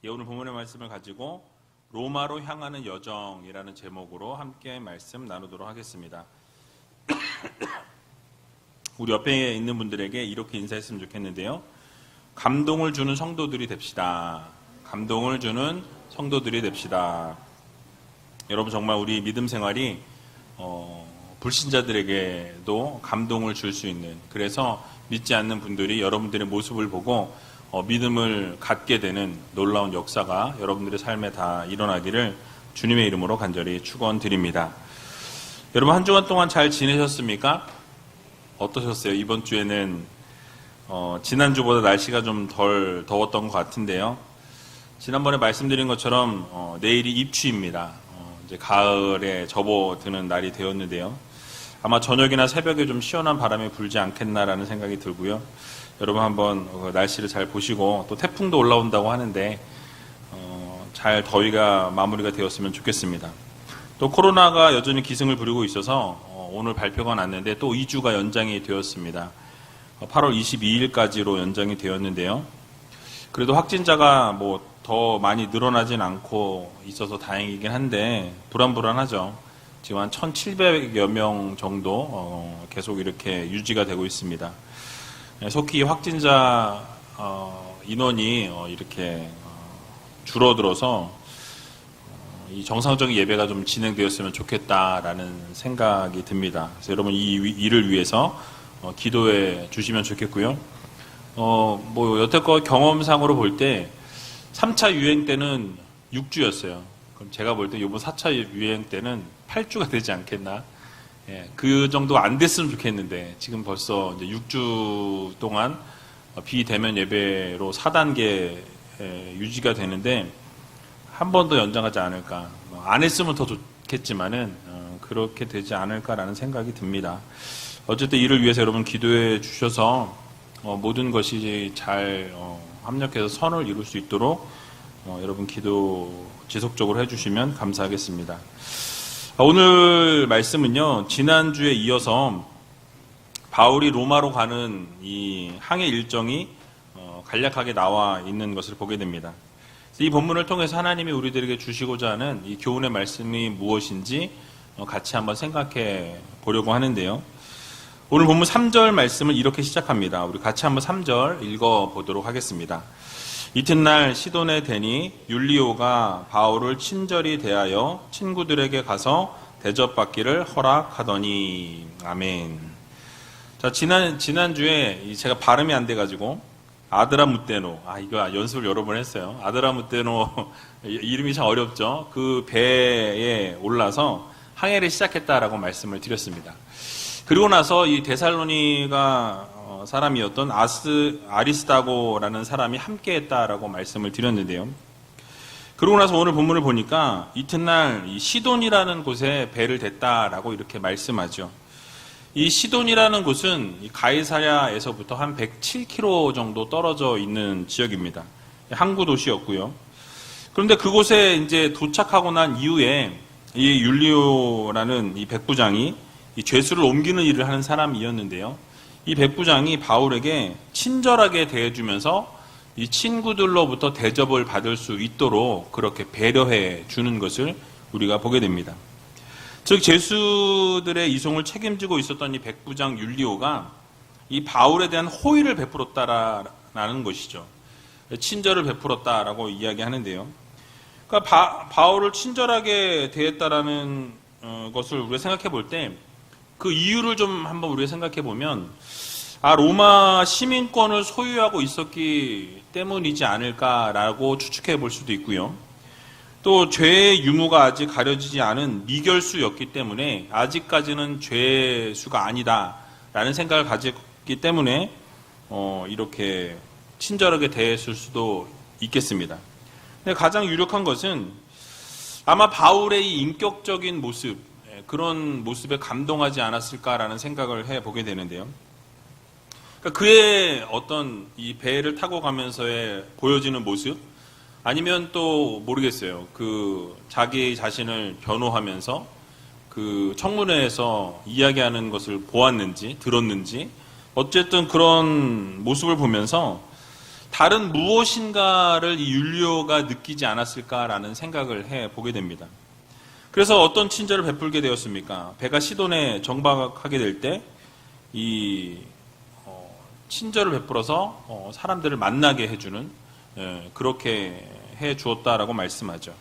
오늘 본문의 말씀을 가지고 로마로 향하는 여정이라는 제목으로 함께 말씀 나누도록 하겠습니다. 우리 옆에 있는 분들에게 이렇게 인사했으면 좋겠는데요. 감동을 주는 성도들이 됩시다. 감동을 주는 성도들이 됩시다. 여러분, 정말 우리 믿음 생활이 불신자들에게도 감동을 줄 수 있는, 그래서 믿지 않는 분들이 여러분들의 모습을 보고 믿음을 갖게 되는 놀라운 역사가 여러분들의 삶에 다 일어나기를 주님의 이름으로 간절히 축원드립니다. 여러분, 한 주간 동안 잘 지내셨습니까? 어떠셨어요? 이번 주에는 지난주보다 날씨가 좀 덜 더웠던 것 같은데요. 지난번에 말씀드린 것처럼 내일이 입추입니다. 이제 가을에 접어드는 날이 되었는데요. 아마 저녁이나 새벽에 좀 시원한 바람이 불지 않겠나라는 생각이 들고요. 여러분, 한번 날씨를 잘 보시고, 또 태풍도 올라온다고 하는데 잘 더위가 마무리가 되었으면 좋겠습니다. 또 코로나가 여전히 기승을 부리고 있어서 오늘 발표가 났는데 또 2주가 연장이 되었습니다. 8월 22일까지로 연장이 되었는데요. 그래도 확진자가 더 많이 늘어나진 않고 있어서 다행이긴 한데 불안하죠. 지금 한 1,700여 명 정도 계속 이렇게 유지가 되고 있습니다. 속히 확진자 인원이 이렇게 줄어들어서 이 정상적인 예배가 좀 진행되었으면 좋겠다라는 생각이 듭니다. 그래서 여러분, 이 일을 위해서 기도해 주시면 좋겠고요. 여태껏 경험상으로 볼 때 3차 유행 때는 6주였어요. 그럼 제가 볼 때 이번 4차 유행 때는 8주가 되지 않겠나? 그 정도 안 됐으면 좋겠는데 지금 벌써 이제 6주 동안 비대면 예배로 4단계 유지가 되는데 한 번 더 연장하지 않을까. 안 했으면 더 좋겠지만은 그렇게 되지 않을까라는 생각이 듭니다. 어쨌든 이를 위해서 여러분 기도해 주셔서 모든 것이 잘 합력해서 선을 이룰 수 있도록 여러분 기도 지속적으로 해주시면 감사하겠습니다. 오늘 말씀은요, 지난주에 이어서 바울이 로마로 가는 이 항해 일정이 간략하게 나와 있는 것을 보게 됩니다. 이 본문을 통해서 하나님이 우리들에게 주시고자 하는 이 교훈의 말씀이 무엇인지 같이 한번 생각해 보려고 하는데요. 오늘 본문 3절 말씀을 이렇게 시작합니다. 우리 같이 한번 3절 읽어보도록 하겠습니다. 이튿날 시돈에 대니 율리오가 바울을 친절히 대하여 친구들에게 가서 대접받기를 허락하더니. 아멘. 자, 지난주에 제가 발음이 안 돼가지고 아드라무테노, 이거 연습을 여러 번 했어요. 아드라무테노 이름이 참 어렵죠. 그 배에 올라서 항해를 시작했다라고 말씀을 드렸습니다. 그리고 나서 이 데살로니가 사람이었던 아리스다고라는 사람이 함께 했다라고 말씀을 드렸는데요. 그러고 나서 오늘 본문을 보니까 이튿날 이 시돈이라는 곳에 배를 댔다라고 이렇게 말씀하죠. 이 시돈이라는 곳은 이 가이사랴에서부터 한 107km 정도 떨어져 있는 지역입니다. 항구 도시였고요. 그런데 그곳에 이제 도착하고 난 이후에 이 율리오라는 이 백부장이 이 죄수를 옮기는 일을 하는 사람이었는데요. 이 백부장이 바울에게 친절하게 대해주면서 이 친구들로부터 대접을 받을 수 있도록 그렇게 배려해 주는 것을 우리가 보게 됩니다. 즉, 죄수들의 이송을 책임지고 있었던 이 백부장 율리오가 이 바울에 대한 호의를 베풀었다라는 것이죠. 친절을 베풀었다라고 이야기하는데요. 그러니까 바울을 친절하게 대했다라는 것을 우리가 생각해 볼 때 그 이유를 좀 한번 우리가 생각해 보면 로마 시민권을 소유하고 있었기 때문이지 않을까라고 추측해 볼 수도 있고요. 또 죄의 유무가 아직 가려지지 않은 미결수였기 때문에 아직까지는 죄수가 아니다라는 생각을 가졌기 때문에 이렇게 친절하게 대했을 수도 있겠습니다. 근데 가장 유력한 것은 아마 바울의 이 인격적인 모습, 그런 모습에 감동하지 않았을까라는 생각을 해보게 되는데요. 그러니까 그의 어떤 이 배를 타고 가면서의 보여지는 모습, 아니면 또 모르겠어요. 그 자기 자신을 변호하면서 그 청문회에서 이야기하는 것을 보았는지 들었는지 어쨌든 그런 모습을 보면서 다른 무엇인가를 이 율리오가 느끼지 않았을까라는 생각을 해보게 됩니다. 그래서 어떤 친절을 베풀게 되었습니까? 배가 시돈에 정박하게 될 때 이 친절을 베풀어서 사람들을 만나게 해주는, 그렇게 해 주었다라고 말씀하죠.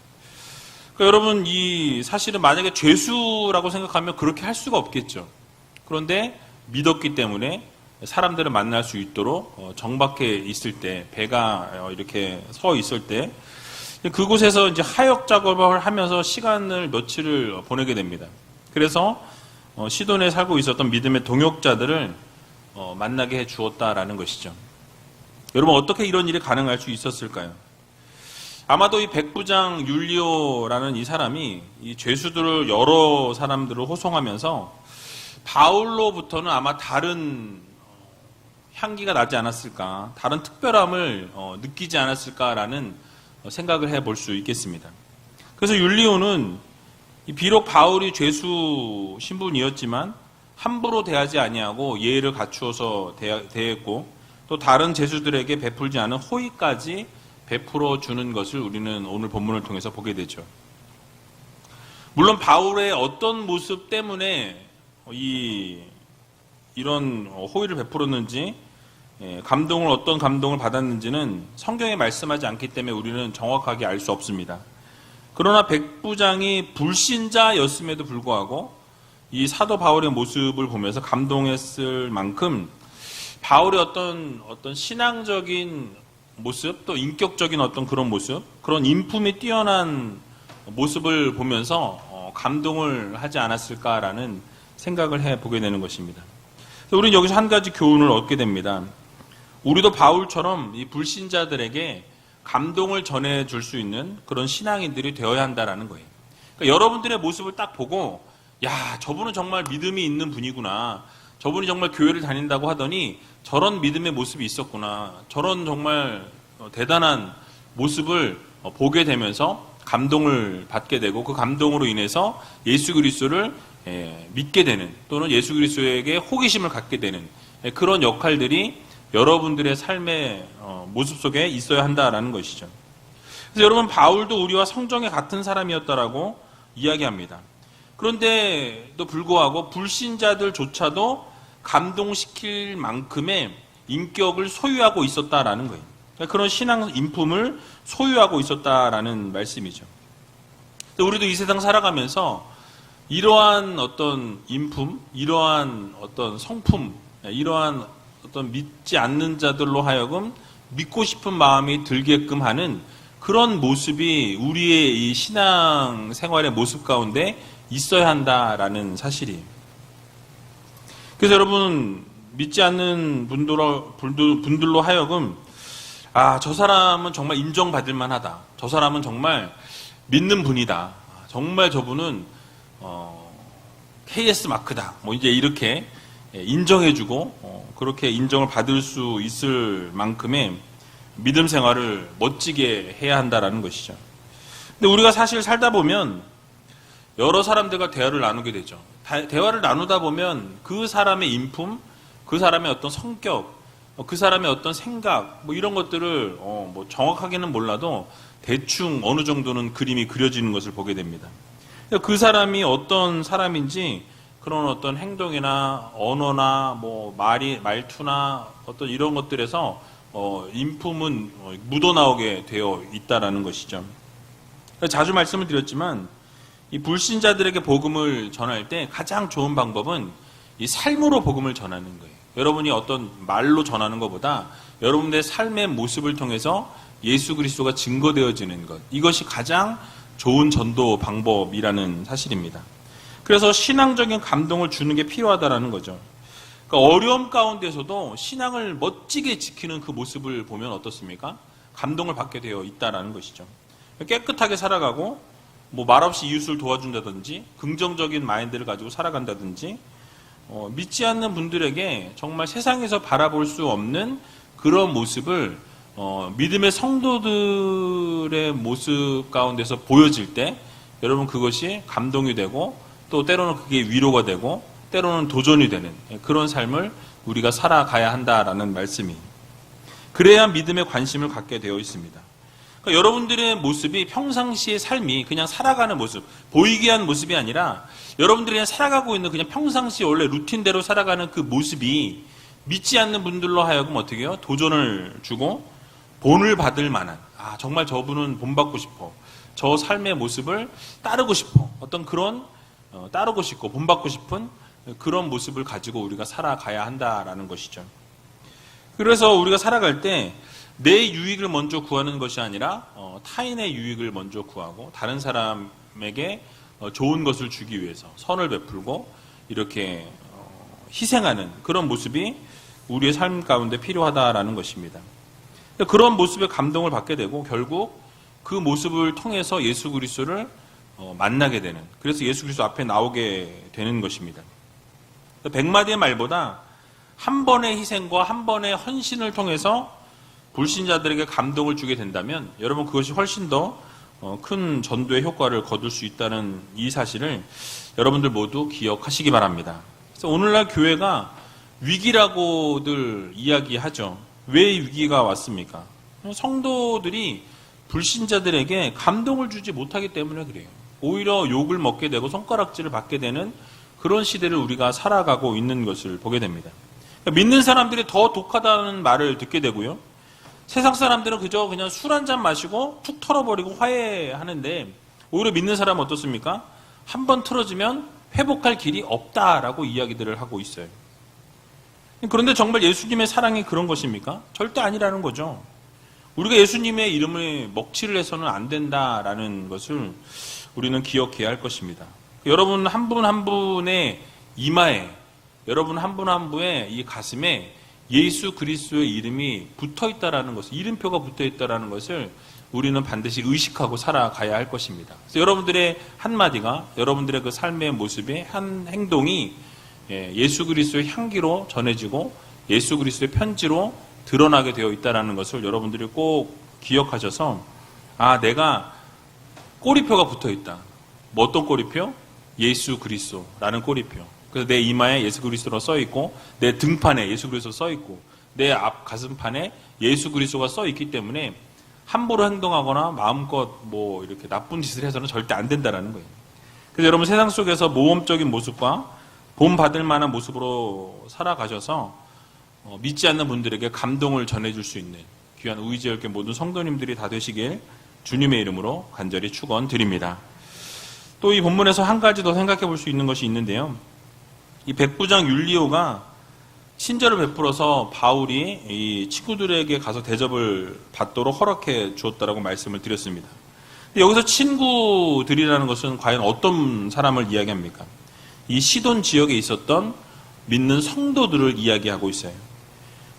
그러니까 여러분, 이 사실은 만약에 죄수라고 생각하면 그렇게 할 수가 없겠죠. 그런데 믿었기 때문에 사람들을 만날 수 있도록 정박해 있을 때, 배가 이렇게 서 있을 때 그곳에서 이제 하역 작업을 하면서 시간을 며칠을 보내게 됩니다. 그래서 시돈에 살고 있었던 믿음의 동역자들을 만나게 해 주었다라는 것이죠. 여러분, 어떻게 이런 일이 가능할 수 있었을까요? 아마도 이 백부장 율리오라는 이 사람이 이 죄수들을, 여러 사람들을 호송하면서 바울로부터는 아마 다른 향기가 나지 않았을까, 다른 특별함을 느끼지 않았을까라는 생각을 해볼 수 있겠습니다. 그래서 율리오는 비록 바울이 죄수 신분이었지만 함부로 대하지 아니하고 예의를 갖추어서 대했고, 또 다른 죄수들에게 베풀지 않은 호의까지 베풀어 주는 것을 우리는 오늘 본문을 통해서 보게 되죠. 물론 바울의 어떤 모습 때문에 이런 호의를 베풀었는지, 어떤 감동을 받았는지는 성경에 말씀하지 않기 때문에 우리는 정확하게 알 수 없습니다. 그러나 백부장이 불신자였음에도 불구하고 이 사도 바울의 모습을 보면서 감동했을 만큼 바울의 어떤 신앙적인 모습, 또 인격적인 어떤 그런 모습, 그런 인품이 뛰어난 모습을 보면서 감동을 하지 않았을까라는 생각을 해보게 되는 것입니다. 우리는 여기서 한 가지 교훈을 얻게 됩니다. 우리도 바울처럼 이 불신자들에게 감동을 전해줄 수 있는 그런 신앙인들이 되어야 한다라는 거예요. 그러니까 여러분들의 모습을 딱 보고, 야, 저분은 정말 믿음이 있는 분이구나, 저분이 정말 교회를 다닌다고 하더니 저런 믿음의 모습이 있었구나, 저런 정말 대단한 모습을 보게 되면서 감동을 받게 되고, 그 감동으로 인해서 예수 그리스도를 믿게 되는, 또는 예수 그리스도에게 호기심을 갖게 되는 그런 역할들이 여러분들의 삶의 모습 속에 있어야 한다라는 것이죠. 그래서 여러분, 바울도 우리와 성정에 같은 사람이었다라고 이야기합니다. 그런데도 불구하고 불신자들조차도 감동시킬 만큼의 인격을 소유하고 있었다라는 거예요. 그러니까 그런 신앙 인품을 소유하고 있었다라는 말씀이죠. 우리도 이 세상 살아가면서 이러한 어떤 인품, 이러한 어떤 성품, 이러한 어떤 믿지 않는 자들로 하여금 믿고 싶은 마음이 들게끔 하는 그런 모습이 우리의 이 신앙 생활의 모습 가운데 있어야 한다라는 사실이에요. 그래서 여러분, 믿지 않는 분들로 하여금, 아, 저 사람은 정말 인정받을 만하다, 저 사람은 정말 믿는 분이다, 정말 저분은 KS 마크다, 뭐 이제 이렇게 인정해주고 그렇게 인정을 받을 수 있을 만큼의 믿음 생활을 멋지게 해야 한다라는 것이죠. 근데 우리가 사실 살다 보면 여러 사람들과 대화를 나누게 되죠. 대화를 나누다 보면 그 사람의 인품, 그 사람의 어떤 성격, 그 사람의 어떤 생각, 뭐 이런 것들을 뭐 정확하게는 몰라도 대충 어느 정도는 그림이 그려지는 것을 보게 됩니다. 그 사람이 어떤 사람인지 그런 어떤 행동이나 언어나 뭐 말투나 어떤 이런 것들에서 인품은 묻어나오게 되어 있다라는 것이죠. 자주 말씀을 드렸지만 이 불신자들에게 복음을 전할 때 가장 좋은 방법은 이 삶으로 복음을 전하는 거예요. 여러분이 어떤 말로 전하는 것보다 여러분들의 삶의 모습을 통해서 예수 그리스도가 증거되어지는 것, 이것이 가장 좋은 전도 방법이라는 사실입니다. 그래서 신앙적인 감동을 주는 게 필요하다라는 거죠. 그러니까 어려움 가운데서도 신앙을 멋지게 지키는 그 모습을 보면 어떻습니까? 감동을 받게 되어 있다라는 것이죠. 깨끗하게 살아가고 뭐 말없이 이웃을 도와준다든지 긍정적인 마인드를 가지고 살아간다든지 믿지 않는 분들에게 정말 세상에서 바라볼 수 없는 그런 모습을 믿음의 성도들의 모습 가운데서 보여질 때 여러분 그것이 감동이 되고 또 때로는 그게 위로가 되고 때로는 도전이 되는 그런 삶을 우리가 살아가야 한다라는 말씀이. 그래야 믿음에 관심을 갖게 되어 있습니다. 그러니까 여러분들의 모습이 평상시의 삶이 그냥 살아가는 모습, 보이게 한 모습이 아니라 여러분들이 그냥 살아가고 있는 그냥 평상시 원래 루틴대로 살아가는 그 모습이 믿지 않는 분들로 하여금 어떻게 해요? 도전을 주고 본을 받을 만한, 정말 저분은 본받고 싶어. 저 삶의 모습을 따르고 싶어. 어떤 그런 따르고 싶고 본받고 싶은 그런 모습을 가지고 우리가 살아가야 한다라는 것이죠. 그래서 우리가 살아갈 때 내 유익을 먼저 구하는 것이 아니라 타인의 유익을 먼저 구하고 다른 사람에게 좋은 것을 주기 위해서 선을 베풀고 이렇게 희생하는 그런 모습이 우리의 삶 가운데 필요하다라는 것입니다. 그런 모습에 감동을 받게 되고 결국 그 모습을 통해서 예수 그리스도를 만나게 되는, 그래서 예수 그리스도 앞에 나오게 되는 것입니다. 100마디의 말보다 한 번의 희생과 한 번의 헌신을 통해서 불신자들에게 감동을 주게 된다면 여러분 그것이 훨씬 더 큰 전도의 효과를 거둘 수 있다는 이 사실을 여러분들 모두 기억하시기 바랍니다. 그래서 오늘날 교회가 위기라고들 이야기하죠. 왜 위기가 왔습니까? 성도들이 불신자들에게 감동을 주지 못하기 때문에 그래요. 오히려 욕을 먹게 되고 손가락질을 받게 되는 그런 시대를 우리가 살아가고 있는 것을 보게 됩니다. 믿는 사람들이 더 독하다는 말을 듣게 되고요. 세상 사람들은 그저 그냥 술 한잔 마시고 툭 털어버리고 화해하는데 오히려 믿는 사람은 어떻습니까? 한번 틀어지면 회복할 길이 없다라고 이야기들을 하고 있어요. 그런데 정말 예수님의 사랑이 그런 것입니까? 절대 아니라는 거죠. 우리가 예수님의 이름을 먹칠을 해서는 안 된다라는 것을 우리는 기억해야 할 것입니다. 여러분 한 분 한 분의 이마에, 여러분 한 분 한 분의 이 가슴에 예수 그리스도의 이름이 붙어 있다라는 것을, 이름표가 붙어 있다라는 것을 우리는 반드시 의식하고 살아가야 할 것입니다. 그래서 여러분들의 한마디가, 여러분들의 그 삶의 모습의 한 행동이 예수 그리스도의 향기로 전해지고 예수 그리스도의 편지로 드러나게 되어 있다라는 것을 여러분들이 꼭 기억하셔서, 내가 꼬리표가 붙어 있다. 뭐 어떤 꼬리표? 예수 그리스도라는 꼬리표. 그래서 내 이마에 예수 그리스도가 써 있고, 내 등판에 예수 그리스도 써 있고, 내 앞 가슴판에 예수 그리스도가 써 있기 때문에 함부로 행동하거나 마음껏 이렇게 나쁜 짓을 해서는 절대 안 된다라는 거예요. 그래서 여러분 세상 속에서 모험적인 모습과 본받을 만한 모습으로 살아가셔서 믿지 않는 분들에게 감동을 전해줄 수 있는 귀한 의지열개 모든 성도님들이 다 되시길 주님의 이름으로 간절히 축원드립니다. 또 이 본문에서 한 가지 더 생각해 볼 수 있는 것이 있는데요. 이 백부장 율리오가 친절을 베풀어서 바울이 이 친구들에게 가서 대접을 받도록 허락해 주었다라고 말씀을 드렸습니다. 여기서 친구들이라는 것은 과연 어떤 사람을 이야기합니까? 이 시돈 지역에 있었던 믿는 성도들을 이야기하고 있어요.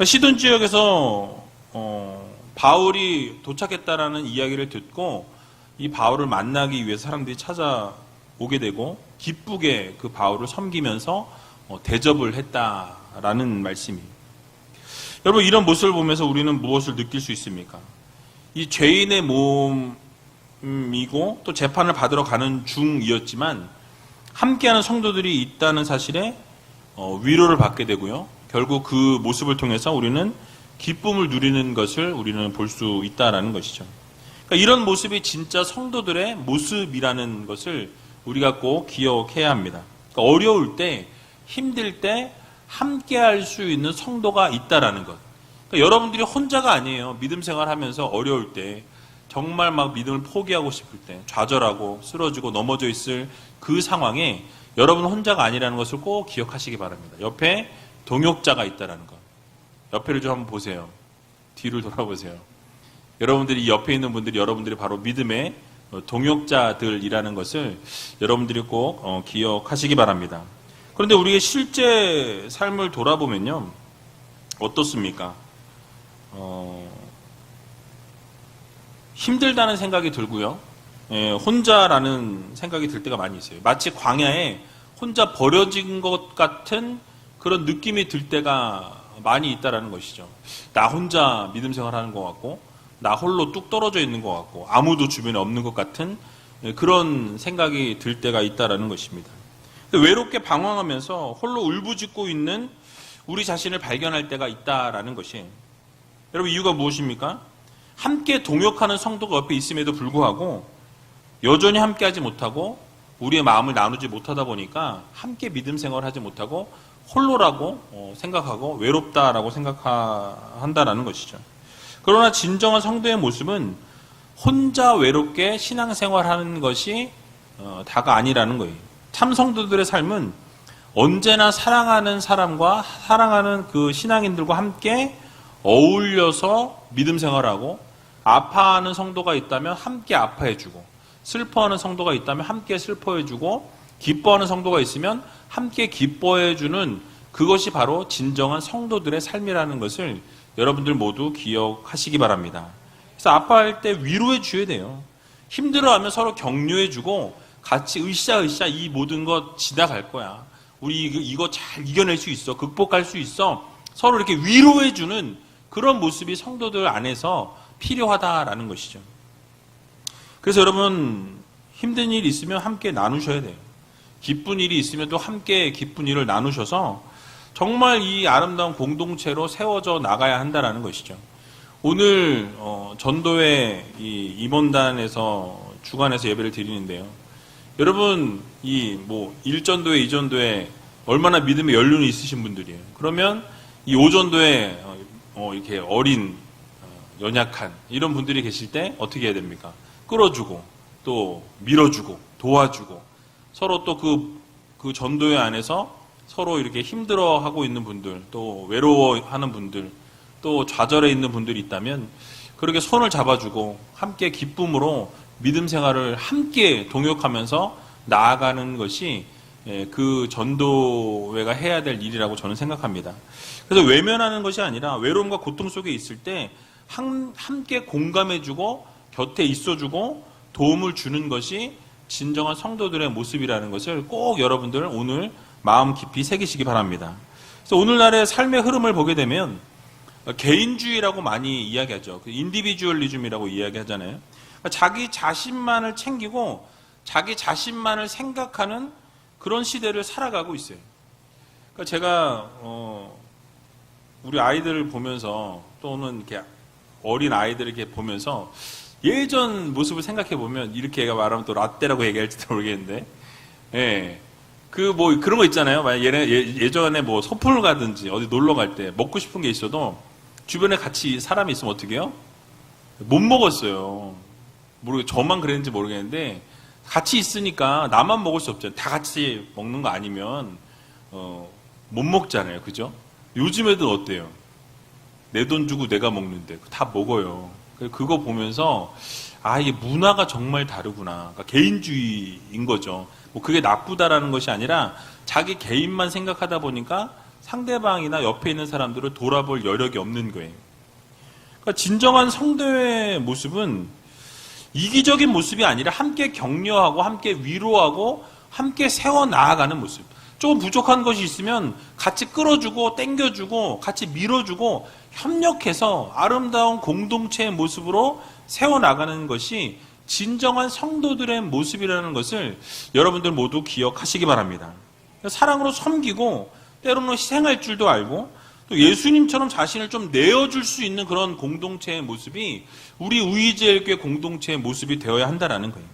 시돈 지역에서 바울이 도착했다라는 이야기를 듣고 이 바울을 만나기 위해서 사람들이 찾아오게 되고 기쁘게 그 바울을 섬기면서 대접을 했다라는 말씀이에요. 여러분 이런 모습을 보면서 우리는 무엇을 느낄 수 있습니까? 이 죄인의 몸이고 또 재판을 받으러 가는 중이었지만 함께하는 성도들이 있다는 사실에 위로를 받게 되고요. 결국 그 모습을 통해서 우리는 기쁨을 누리는 것을 우리는 볼 수 있다라는 것이죠. 그러니까 이런 모습이 진짜 성도들의 모습이라는 것을 우리가 꼭 기억해야 합니다. 그러니까 어려울 때, 힘들 때 함께할 수 있는 성도가 있다라는 것. 그러니까 여러분들이 혼자가 아니에요. 믿음 생활하면서 어려울 때, 정말 막 믿음을 포기하고 싶을 때, 좌절하고 쓰러지고 넘어져 있을 그 상황에 여러분 혼자가 아니라는 것을 꼭 기억하시기 바랍니다. 옆에 동역자가 있다라는 것. 옆에를 좀 한번 보세요. 뒤를 돌아보세요. 여러분들이 옆에 있는 분들이 여러분들이 바로 믿음의 동역자들이라는 것을 여러분들이 꼭 기억하시기 바랍니다. 그런데 우리의 실제 삶을 돌아보면요. 어떻습니까? 힘들다는 생각이 들고요. 혼자라는 생각이 들 때가 많이 있어요. 마치 광야에 혼자 버려진 것 같은 그런 느낌이 들 때가 많이 있다라는 것이죠. 나 혼자 믿음 생활하는 것 같고 나 홀로 뚝 떨어져 있는 것 같고 아무도 주변에 없는 것 같은 그런 생각이 들 때가 있다라는 것입니다. 외롭게 방황하면서 홀로 울부짖고 있는 우리 자신을 발견할 때가 있다라는 것이 여러분, 이유가 무엇입니까? 함께 동역하는 성도가 옆에 있음에도 불구하고 여전히 함께하지 못하고 우리의 마음을 나누지 못하다 보니까 함께 믿음 생활을 하지 못하고 홀로라고 생각하고 외롭다라고 생각한다라는 것이죠. 그러나 진정한 성도의 모습은 혼자 외롭게 신앙생활하는 것이 다가 아니라는 거예요. 참 성도들의 삶은 언제나 사랑하는 사람과 사랑하는 그 신앙인들과 함께 어울려서 믿음 생활하고, 아파하는 성도가 있다면 함께 아파해주고, 슬퍼하는 성도가 있다면 함께 슬퍼해주고, 기뻐하는 성도가 있으면 함께 기뻐해주는, 그것이 바로 진정한 성도들의 삶이라는 것을 여러분들 모두 기억하시기 바랍니다. 그래서 아파할 때 위로해 줘야 돼요. 힘들어하면 서로 격려해 주고 같이 으쌰으쌰 이 모든 것 지나갈 거야. 우리 이거 잘 이겨낼 수 있어. 극복할 수 있어. 서로 이렇게 위로해 주는 그런 모습이 성도들 안에서 필요하다라는 것이죠. 그래서 여러분, 힘든 일이 있으면 함께 나누셔야 돼요. 기쁜 일이 있으면 또 함께 기쁜 일을 나누셔서 정말 이 아름다운 공동체로 세워져 나가야 한다라는 것이죠. 오늘 전도회 이 임원단에서 주관해서 예배를 드리는데요. 여러분, 이 1전도회, 2전도회 얼마나 믿음의 연륜이 있으신 분들이에요. 그러면 이 5전도회 이렇게 어린, 연약한 이런 분들이 계실 때 어떻게 해야 됩니까? 끌어주고 또 밀어주고 도와주고, 서로 또 그 전도회 안에서 서로 이렇게 힘들어하고 있는 분들, 또 외로워하는 분들, 또 좌절해 있는 분들이 있다면 그렇게 손을 잡아주고 함께 기쁨으로 믿음 생활을 함께 동역하면서 나아가는 것이 그 전도회가 해야 될 일이라고 저는 생각합니다. 그래서 외면하는 것이 아니라 외로움과 고통 속에 있을 때 함께 공감해주고 곁에 있어주고 도움을 주는 것이 진정한 성도들의 모습이라는 것을 꼭 여러분들 오늘 마음 깊이 새기시기 바랍니다. 그래서 오늘날의 삶의 흐름을 보게 되면 개인주의라고 많이 이야기하죠. 인디비주얼리즘이라고 이야기하잖아요. 그러니까 자기 자신만을 챙기고 자기 자신만을 생각하는 그런 시대를 살아가고 있어요. 그러니까 제가 우리 아이들을 보면서, 또는 이렇게 어린 아이들을 이렇게 보면서 예전 모습을 생각해 보면, 이렇게 얘가 말하면 또 라떼라고 얘기할지도 모르겠는데, 예. 그런 거 있잖아요. 만약 예전에 소풍을 가든지 어디 놀러 갈 때 먹고 싶은 게 있어도 주변에 같이 사람이 있으면 어떻게 해요? 못 먹었어요. 저만 그랬는지 모르겠는데, 같이 있으니까 나만 먹을 수 없잖아요. 다 같이 먹는 거 아니면, 못 먹잖아요. 그죠? 요즘 애들 어때요? 내 돈 주고 내가 먹는데 다 먹어요. 그거 보면서, 이게 문화가 정말 다르구나. 그러니까 개인주의인 거죠. 그게 나쁘다라는 것이 아니라 자기 개인만 생각하다 보니까 상대방이나 옆에 있는 사람들을 돌아볼 여력이 없는 거예요. 그러니까 진정한 성도의 모습은 이기적인 모습이 아니라 함께 격려하고 함께 위로하고 함께 세워 나아가는 모습. 조금 부족한 것이 있으면 같이 끌어주고 땡겨주고 같이 밀어주고 협력해서 아름다운 공동체의 모습으로 세워나가는 것이 진정한 성도들의 모습이라는 것을 여러분들 모두 기억하시기 바랍니다. 사랑으로 섬기고 때로는 희생할 줄도 알고, 또 예수님처럼 자신을 좀 내어줄 수 있는 그런 공동체의 모습이 우리 우이제일교회 공동체의 모습이 되어야 한다는 거예요.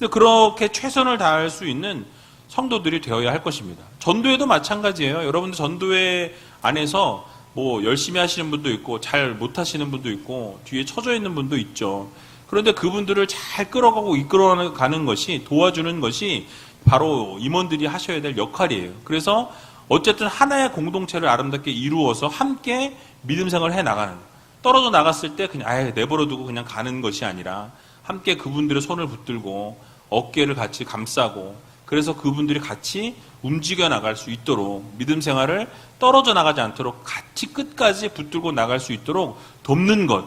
그렇게 최선을 다할 수 있는 성도들이 되어야 할 것입니다. 전도회도 마찬가지예요. 여러분들 전도회 안에서 열심히 하시는 분도 있고 잘 못하시는 분도 있고 뒤에 처져 있는 분도 있죠. 그런데 그분들을 잘 끌어가고 이끌어가는 것이, 도와주는 것이 바로 임원들이 하셔야 될 역할이에요. 그래서 어쨌든 하나의 공동체를 아름답게 이루어서 함께 믿음 생활을 해나가는, 떨어져 나갔을 때 그냥 내버려두고 그냥 가는 것이 아니라 함께 그분들의 손을 붙들고 어깨를 같이 감싸고, 그래서 그분들이 같이 움직여 나갈 수 있도록, 믿음 생활을 떨어져 나가지 않도록 같이 끝까지 붙들고 나갈 수 있도록 돕는 것,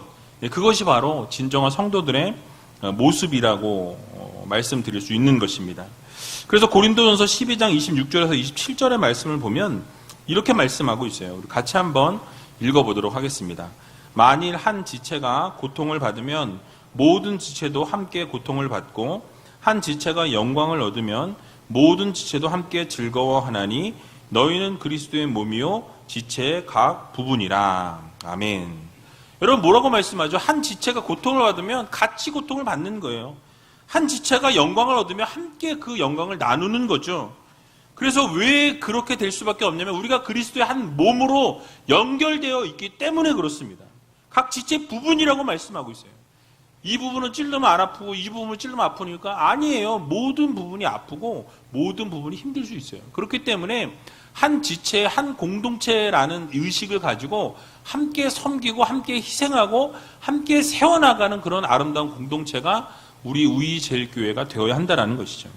그것이 바로 진정한 성도들의 모습이라고 말씀드릴 수 있는 것입니다. 그래서 고린도전서 12장 26절에서 27절의 말씀을 보면 이렇게 말씀하고 있어요. 우리 같이 한번 읽어보도록 하겠습니다. 만일 한 지체가 고통을 받으면 모든 지체도 함께 고통을 받고, 한 지체가 영광을 얻으면 모든 지체도 함께 즐거워하나니 너희는 그리스도의 몸이요 지체의 각 부분이라. 아멘. 여러분 뭐라고 말씀하죠? 한 지체가 고통을 받으면 같이 고통을 받는 거예요. 한 지체가 영광을 얻으면 함께 그 영광을 나누는 거죠. 그래서 왜 그렇게 될 수밖에 없냐면 우리가 그리스도의 한 몸으로 연결되어 있기 때문에 그렇습니다. 각 지체 부분이라고 말씀하고 있어요. 이 부분은 찔르면 안 아프고 이 부분은 찔르면 아프니까 아니에요. 모든 부분이 아프고 모든 부분이 힘들 수 있어요. 그렇기 때문에 한 지체, 한 공동체라는 의식을 가지고 함께 섬기고 함께 희생하고 함께 세워나가는 그런 아름다운 공동체가 우리 우이제일교회가 되어야 한다는 것이죠.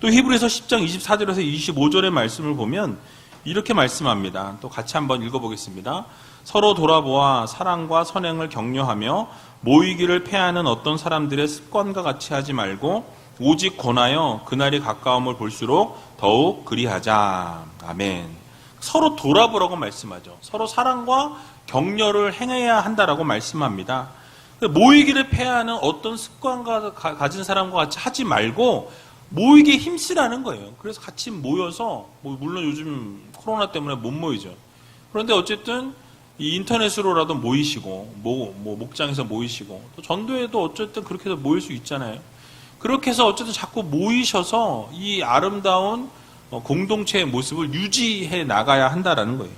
또 히브리서 10장 24절에서 25절의 말씀을 보면 이렇게 말씀합니다. 또 같이 한번 읽어보겠습니다. 서로 돌아보아 사랑과 선행을 격려하며 모이기를 패하는 어떤 사람들의 습관과 같이 하지 말고 오직 권하여 그날이 가까움을 볼수록 더욱 그리하자. 아멘. 서로 돌아보라고 말씀하죠. 서로 사랑과 격려를 행해야 한다라고 말씀합니다. 모이기를 패하는 어떤 습관과 가진 사람과 같이 하지 말고 모이기에 힘쓰라는 거예요. 그래서 같이 모여서 물론 요즘 코로나 때문에 못 모이죠. 그런데 어쨌든 이 인터넷으로라도 모이시고 목장에서 모이시고 또 전도에도 어쨌든 그렇게 해서 모일 수 있잖아요. 그렇게 해서 어쨌든 자꾸 모이셔서 이 아름다운 공동체의 모습을 유지해 나가야 한다라는 거예요.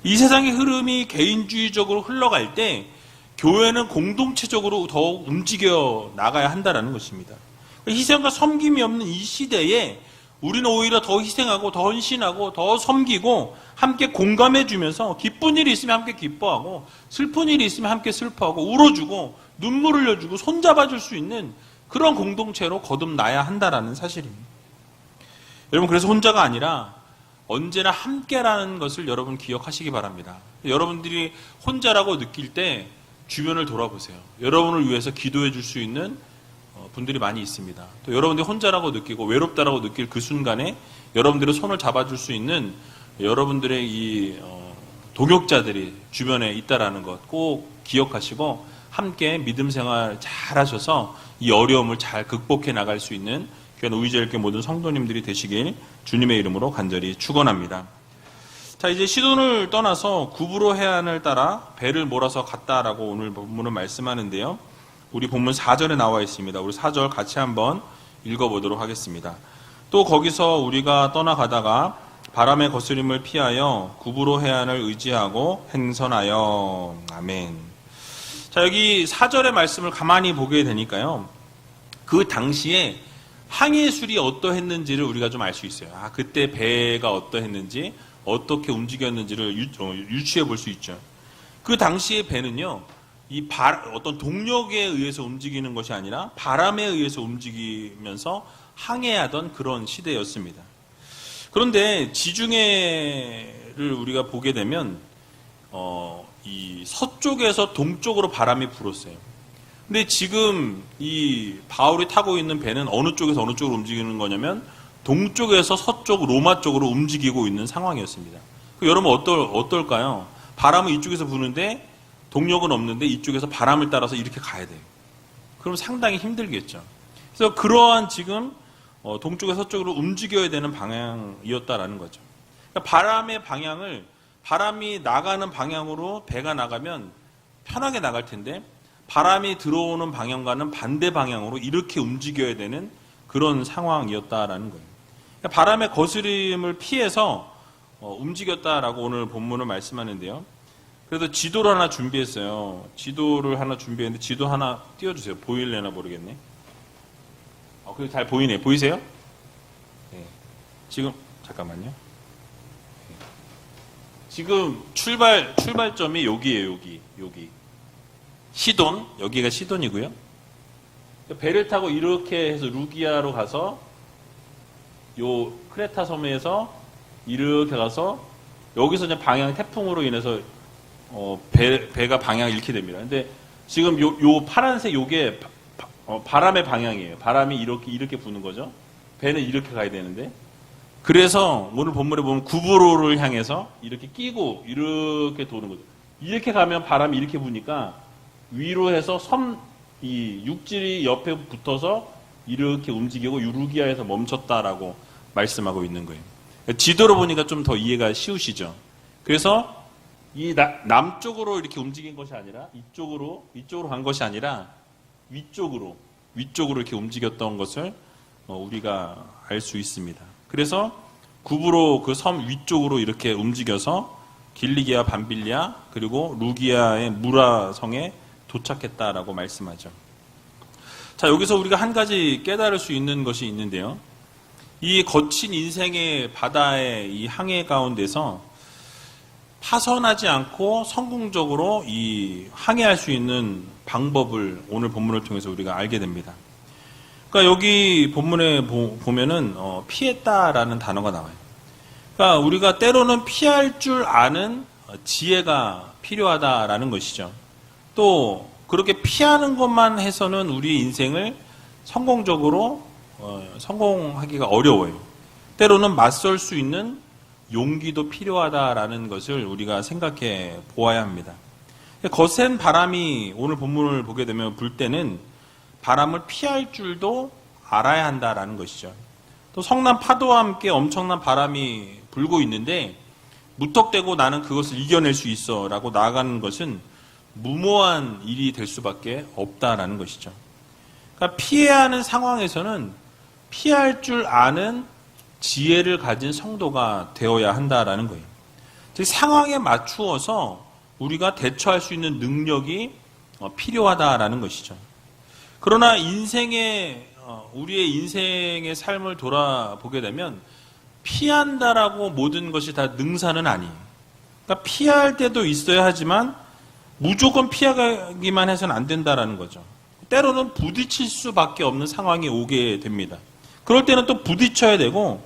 이 세상의 흐름이 개인주의적으로 흘러갈 때 교회는 공동체적으로 더 움직여 나가야 한다라는 것입니다. 희생과 섬김이 없는 이 시대에 우리는 오히려 더 희생하고 더 헌신하고 더 섬기고 함께 공감해 주면서 기쁜 일이 있으면 함께 기뻐하고 슬픈 일이 있으면 함께 슬퍼하고 울어주고 눈물 흘려주고 손잡아 줄 수 있는 그런 공동체로 거듭나야 한다라는 사실입니다. 여러분 그래서 혼자가 아니라 언제나 함께라는 것을 여러분 기억하시기 바랍니다. 여러분들이 혼자라고 느낄 때 주변을 돌아보세요. 여러분을 위해서 기도해 줄 수 있는 분들이 많이 있습니다. 또 여러분들이 혼자라고 느끼고 외롭다라고 느낄 그 순간에 여러분들의 손을 잡아줄 수 있는 여러분들의 이 동역자들이 주변에 있다라는 것 꼭 기억하시고 함께 믿음 생활 잘 하셔서 이 어려움을 잘 극복해 나갈 수 있는 귀한 우이제일교회 모든 성도님들이 되시길 주님의 이름으로 간절히 축원합니다. 자, 이제 시돈을 떠나서 구브로 해안을 따라 배를 몰아서 갔다라고 오늘 본문은 말씀하는데요. 우리 본문 4절에 나와 있습니다. 우리 4절 같이 한번 읽어보도록 하겠습니다. 또 거기서 우리가 떠나가다가 바람의 거스림을 피하여 구브로 해안을 의지하고 행선하여. 아멘. 자, 여기 4절의 말씀을 가만히 보게 되니까요. 그 당시에 항해술이 어떠했는지를 우리가 좀 알 수 있어요. 그때 배가 어떠했는지, 어떻게 움직였는지를 유추해 볼 수 있죠. 그 당시의 배는요, 어떤 동력에 의해서 움직이는 것이 아니라 바람에 의해서 움직이면서 항해하던 그런 시대였습니다. 그런데 지중해를 우리가 보게 되면 이 서쪽에서 동쪽으로 바람이 불었어요. 근데 지금 이 바울이 타고 있는 배는 어느 쪽에서 어느 쪽으로 움직이는 거냐면 동쪽에서 서쪽 로마 쪽으로 움직이고 있는 상황이었습니다. 여러분 어떨까요? 바람은 이쪽에서 부는데 동력은 없는데 이쪽에서 바람을 따라서 이렇게 가야 돼요. 그럼 상당히 힘들겠죠. 그래서 그러한 지금 동쪽에서 서쪽으로 움직여야 되는 방향이었다라는 거죠. 그러니까 바람의 방향을 바람이 나가는 방향으로 배가 나가면 편하게 나갈 텐데 바람이 들어오는 방향과는 반대 방향으로 이렇게 움직여야 되는 그런 상황이었다라는 거예요. 그러니까 바람의 거스림을 피해서 움직였다라고 오늘 본문을 말씀하는데요. 그래서 지도를 하나 준비했어요. 지도를 하나 준비했는데 지도 하나 띄워주세요. 보일래나 모르겠네. 그게 잘 보이네. 보이세요? 네. 지금 잠깐만요. 네. 지금 출발점이 여기예요. 여기. 시돈, 여기가 시돈이고요. 배를 타고 이렇게 해서 루기아로 가서 요 크레타 섬에서 이렇게 가서 여기서 이제 방향 태풍으로 인해서 배가 방향을 잃게 됩니다. 근데 지금 요 파란색 요게 바람의 방향이에요. 바람이 이렇게 부는 거죠. 배는 이렇게 가야 되는데. 그래서 오늘 본문에 보면 구브로를 향해서 이렇게 끼고 이렇게 도는 거죠. 이렇게 가면 바람이 이렇게 부니까 위로 해서 이 육지리 옆에 붙어서 이렇게 움직이고 루기아에서 멈췄다라고 말씀하고 있는 거예요. 지도로 보니까 좀 더 이해가 쉬우시죠. 그래서 이 남쪽으로 이렇게 움직인 것이 아니라 이쪽으로 간 것이 아니라 위쪽으로 이렇게 움직였던 것을 우리가 알 수 있습니다. 그래서 구부로 그 섬 위쪽으로 이렇게 움직여서 길리기아 밤빌리아 그리고 루기아의 무라성에 도착했다라고 말씀하죠. 자, 여기서 우리가 한 가지 깨달을 수 있는 것이 있는데요. 이 거친 인생의 바다의 이 항해 가운데서 파선하지 않고 성공적으로 이 항해할 수 있는 방법을 오늘 본문을 통해서 우리가 알게 됩니다. 그러니까 여기 본문에 보면은 피했다라는 단어가 나와요. 그러니까 우리가 때로는 피할 줄 아는 지혜가 필요하다라는 것이죠. 또 그렇게 피하는 것만 해서는 우리 인생을 성공적으로 성공하기가 어려워요. 때로는 맞설 수 있는 용기도 필요하다라는 것을 우리가 생각해 보아야 합니다. 거센 바람이 오늘 본문을 보게 되면 불 때는 바람을 피할 줄도 알아야 한다라는 것이죠. 또 성난 파도와 함께 엄청난 바람이 불고 있는데 무턱대고 나는 그것을 이겨낼 수 있어 라고 나아가는 것은 무모한 일이 될 수밖에 없다라는 것이죠. 그러니까 피해야 하는 상황에서는 피할 줄 아는 지혜를 가진 성도가 되어야 한다라는 거예요. 즉 상황에 맞추어서 우리가 대처할 수 있는 능력이 필요하다라는 것이죠. 그러나 우리의 인생의 삶을 돌아보게 되면 피한다라고 모든 것이 다 능사는 아니에요. 그러니까 피할 때도 있어야 하지만 무조건 피하기만 해서는 안 된다라는 거죠. 때로는 부딪힐 수밖에 없는 상황이 오게 됩니다. 그럴 때는 또 부딪혀야 되고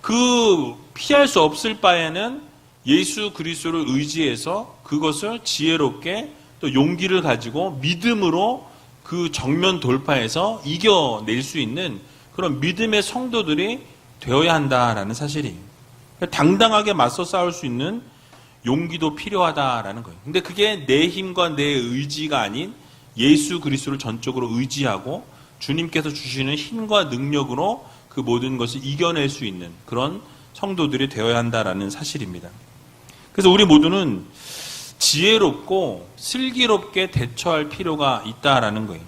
그 피할 수 없을 바에는 예수 그리스도를 의지해서 그것을 지혜롭게 또 용기를 가지고 믿음으로 그 정면 돌파해서 이겨낼 수 있는 그런 믿음의 성도들이 되어야 한다라는 사실이에요. 당당하게 맞서 싸울 수 있는 용기도 필요하다라는 거예요. 근데 그게 내 힘과 내 의지가 아닌 예수 그리스도를 전적으로 의지하고 주님께서 주시는 힘과 능력으로 그 모든 것을 이겨낼 수 있는 그런 성도들이 되어야 한다라는 사실입니다. 그래서 우리 모두는 지혜롭고 슬기롭게 대처할 필요가 있다라는 거예요.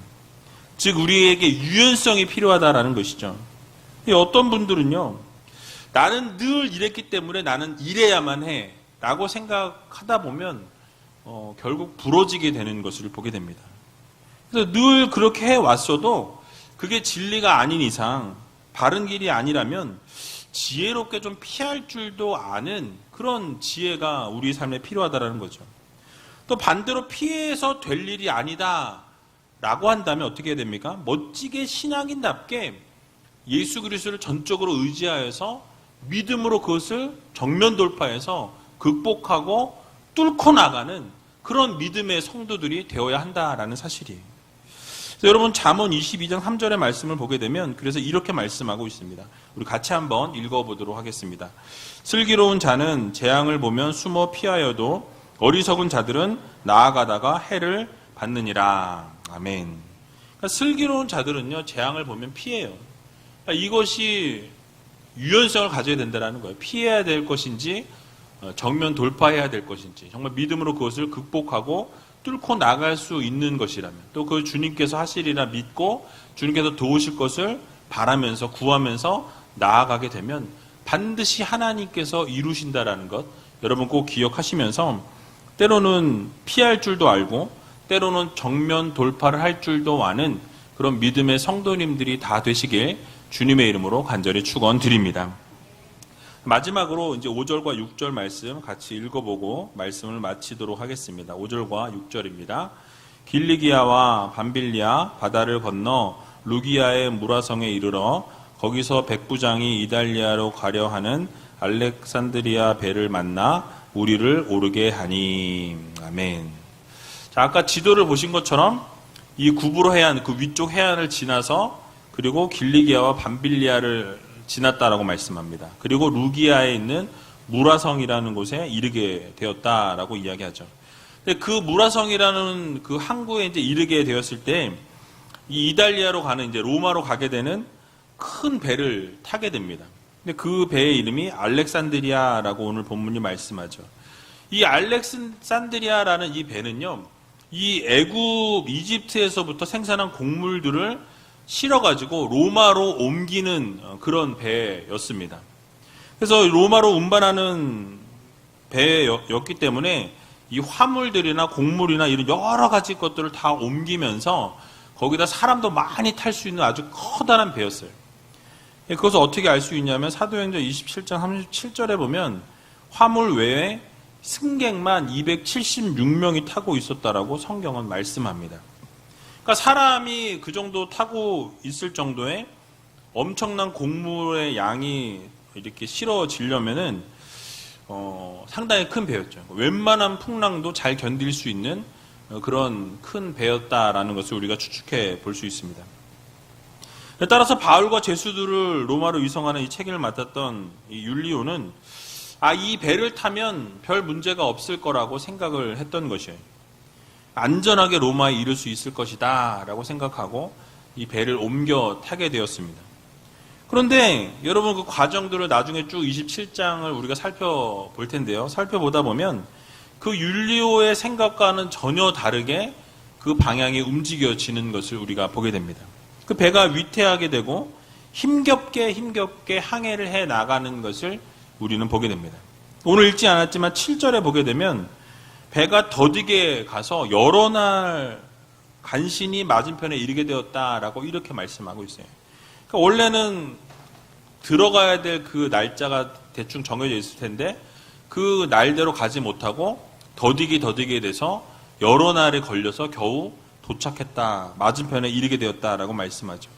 즉 우리에게 유연성이 필요하다라는 것이죠. 어떤 분들은요, 나는 늘 이랬기 때문에 나는 이래야만 해 라고 생각하다 보면 결국 부러지게 되는 것을 보게 됩니다. 그래서 늘 그렇게 해왔어도 그게 진리가 아닌 이상 바른 길이 아니라면 지혜롭게 좀 피할 줄도 아는 그런 지혜가 우리 삶에 필요하다는 거죠. 또 반대로 피해서 될 일이 아니다 라고 한다면 어떻게 해야 됩니까? 멋지게 신앙인답게 예수 그리스도를 전적으로 의지하여서 믿음으로 그것을 정면 돌파해서 극복하고 뚫고 나가는 그런 믿음의 성도들이 되어야 한다라는 사실이에요. 그래서 여러분 잠언 22장 3절의 말씀을 보게 되면 그래서 이렇게 말씀하고 있습니다. 우리 같이 한번 읽어보도록 하겠습니다. 슬기로운 자는 재앙을 보면 숨어 피하여도 어리석은 자들은 나아가다가 해를 받느니라. 아멘. 그러니까 슬기로운 자들은요 재앙을 보면 피해요. 그러니까 이것이 유연성을 가져야 된다는 거예요. 피해야 될 것인지 정면 돌파해야 될 것인지 정말 믿음으로 그것을 극복하고 뚫고 나갈 수 있는 것이라면 또 그 주님께서 하시리라 믿고 주님께서 도우실 것을 바라면서 구하면서 나아가게 되면 반드시 하나님께서 이루신다라는 것 여러분 꼭 기억하시면서 때로는 피할 줄도 알고 때로는 정면 돌파를 할 줄도 아는 그런 믿음의 성도님들이 다 되시길 주님의 이름으로 간절히 축원드립니다. 마지막으로 이제 5절과 6절 말씀 같이 읽어보고 말씀을 마치도록 하겠습니다. 5절과 6절입니다. 길리기아와 밤빌리아 바다를 건너 루기아의 무라성에 이르러 거기서 백부장이 이달리아로 가려 하는 알렉산드리아 배를 만나 우리를 오르게 하니. 아멘. 자, 아까 지도를 보신 것처럼 이 구브로 해안, 그 위쪽 해안을 지나서 그리고 길리기아와 밤빌리아를 지났다라고 말씀합니다. 그리고 루기아에 있는 무라성이라는 곳에 이르게 되었다라고 이야기하죠. 근데 그 무라성이라는 그 항구에 이제 이르게 되었을 때 이 이달리아로 가는 이제 로마로 가게 되는 큰 배를 타게 됩니다. 근데 그 배의 이름이 알렉산드리아라고 오늘 본문이 말씀하죠. 이 알렉산드리아라는 이 배는요, 이 애굽 이집트에서부터 생산한 곡물들을 실어가지고 로마로 옮기는 그런 배였습니다. 그래서 로마로 운반하는 배였기 때문에 이 화물들이나 곡물이나 이런 여러 가지 것들을 다 옮기면서 거기다 사람도 많이 탈 수 있는 아주 커다란 배였어요. 그것을 어떻게 알 수 있냐면 사도행전 27장 37절에 보면 화물 외에 승객만 276명이 타고 있었다라고 성경은 말씀합니다. 그러니까 사람이 그 정도 타고 있을 정도의 엄청난 곡물의 양이 이렇게 실어지려면은 상당히 큰 배였죠. 웬만한 풍랑도 잘 견딜 수 있는 그런 큰 배였다라는 것을 우리가 추측해 볼 수 있습니다. 따라서 바울과 제수들을 로마로 이송하는 이 책임을 맡았던 이 율리오는 이 배를 타면 별 문제가 없을 거라고 생각을 했던 것이에요. 안전하게 로마에 이를 수 있을 것이다 라고 생각하고 이 배를 옮겨 타게 되었습니다. 그런데 여러분 그 과정들을 나중에 쭉 27장을 우리가 살펴볼 텐데요. 살펴보다 보면 그 율리오의 생각과는 전혀 다르게 그 방향이 움직여지는 것을 우리가 보게 됩니다. 그 배가 위태하게 되고 힘겹게 항해를 해 나가는 것을 우리는 보게 됩니다. 오늘 읽지 않았지만 7절에 보게 되면 배가 더디게 가서 여러 날 간신히 맞은편에 이르게 되었다라고 이렇게 말씀하고 있어요. 그러니까 원래는 들어가야 될 그 날짜가 대충 정해져 있을 텐데 그 날대로 가지 못하고 더디게 돼서 여러 날에 걸려서 겨우 도착했다. 맞은편에 이르게 되었다라고 말씀하죠.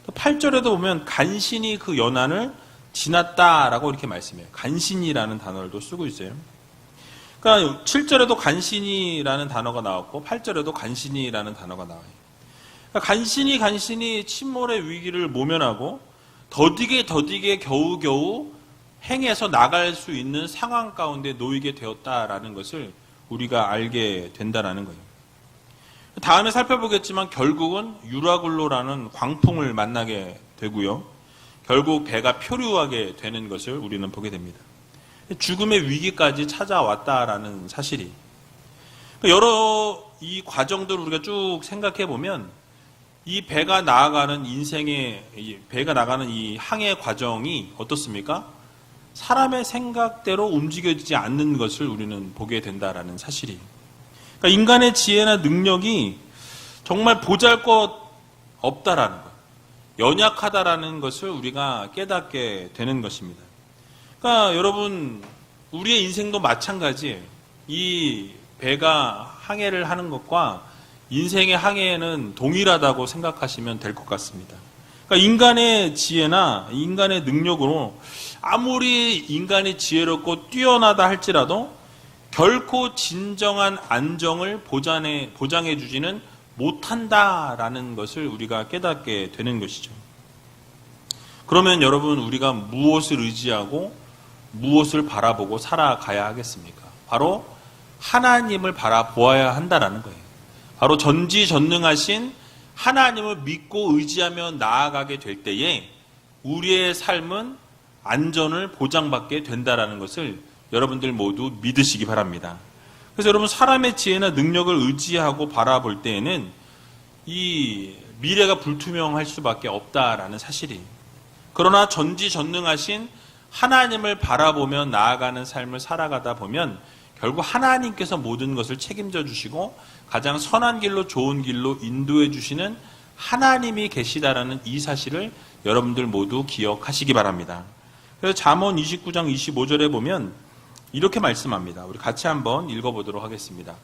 8절에도 보면 간신히 그 연한을 지났다라고 이렇게 말씀해요. 간신히라는 단어를 또 쓰고 있어요. 그러니까 7절에도 간신히라는 단어가 나왔고 8절에도 간신히라는 단어가 나와요. 그러니까 간신히 침몰의 위기를 모면하고 더디게 겨우겨우 행해서 나갈 수 있는 상황 가운데 놓이게 되었다라는 것을 우리가 알게 된다라는 거예요. 다음에 살펴보겠지만 결국은 유라굴로라는 광풍을 만나게 되고요. 결국 배가 표류하게 되는 것을 우리는 보게 됩니다. 죽음의 위기까지 찾아왔다라는 사실이. 여러 이 과정들을 우리가 쭉 생각해 보면 이 배가 나아가는 이 항해 과정이 어떻습니까? 사람의 생각대로 움직여지지 않는 것을 우리는 보게 된다라는 사실이. 그러니까 인간의 지혜나 능력이 정말 보잘것 없다라는 것, 연약하다라는 것을 우리가 깨닫게 되는 것입니다. 그러니까 여러분, 우리의 인생도 마찬가지예요. 이 배가 항해를 하는 것과 인생의 항해는 동일하다고 생각하시면 될 것 같습니다. 그러니까 인간의 지혜나 인간의 능력으로 아무리 인간이 지혜롭고 뛰어나다 할지라도 결코 진정한 안정을 보장해 주지는 못한다라는 것을 우리가 깨닫게 되는 것이죠. 그러면 여러분, 우리가 무엇을 의지하고 무엇을 바라보고 살아가야 하겠습니까? 바로 하나님을 바라보아야 한다라는 거예요. 바로 전지전능하신 하나님을 믿고 의지하며 나아가게 될 때에 우리의 삶은 안전을 보장받게 된다라는 것을 여러분들 모두 믿으시기 바랍니다. 그래서 여러분, 사람의 지혜나 능력을 의지하고 바라볼 때에는 이 미래가 불투명할 수밖에 없다라는 사실이. 그러나 전지전능하신 하나님을 바라보며 나아가는 삶을 살아가다 보면 결국 하나님께서 모든 것을 책임져 주시고 가장 선한 길로 좋은 길로 인도해 주시는 하나님이 계시다라는 이 사실을 여러분들 모두 기억하시기 바랍니다. 그래서 잠언 29장 25절에 보면 이렇게 말씀합니다. 우리 같이 한번 읽어보도록 하겠습니다.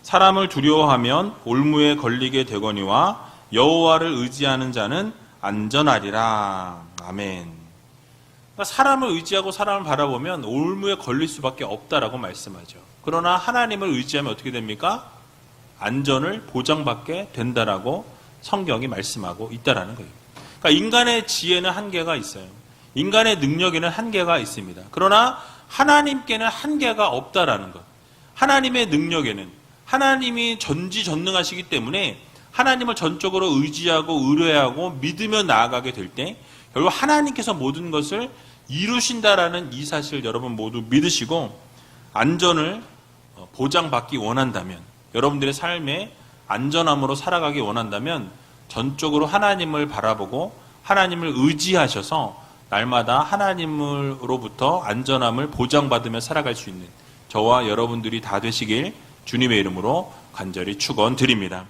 사람을 두려워하면 올무에 걸리게 되거니와 여호와를 의지하는 자는 안전하리라. 아멘. 그러니까 사람을 의지하고 사람을 바라보면 올무에 걸릴 수밖에 없다라고 말씀하죠. 그러나 하나님을 의지하면 어떻게 됩니까? 안전을 보장받게 된다라고 성경이 말씀하고 있다라는 거예요. 그러니까 인간의 지혜는 한계가 있어요. 인간의 능력에는 한계가 있습니다. 그러나 하나님께는 한계가 없다라는 것. 하나님의 능력에는 하나님이 전지전능하시기 때문에 하나님을 전적으로 의지하고 의뢰하고 믿으며 나아가게 될 때 결국 하나님께서 모든 것을 이루신다라는 이 사실 여러분 모두 믿으시고 안전을 보장받기 원한다면, 여러분들의 삶에 안전함으로 살아가기 원한다면 전적으로 하나님을 바라보고 하나님을 의지하셔서 날마다 하나님으로부터 안전함을 보장받으며 살아갈 수 있는 저와 여러분들이 다 되시길 주님의 이름으로 간절히 축원드립니다.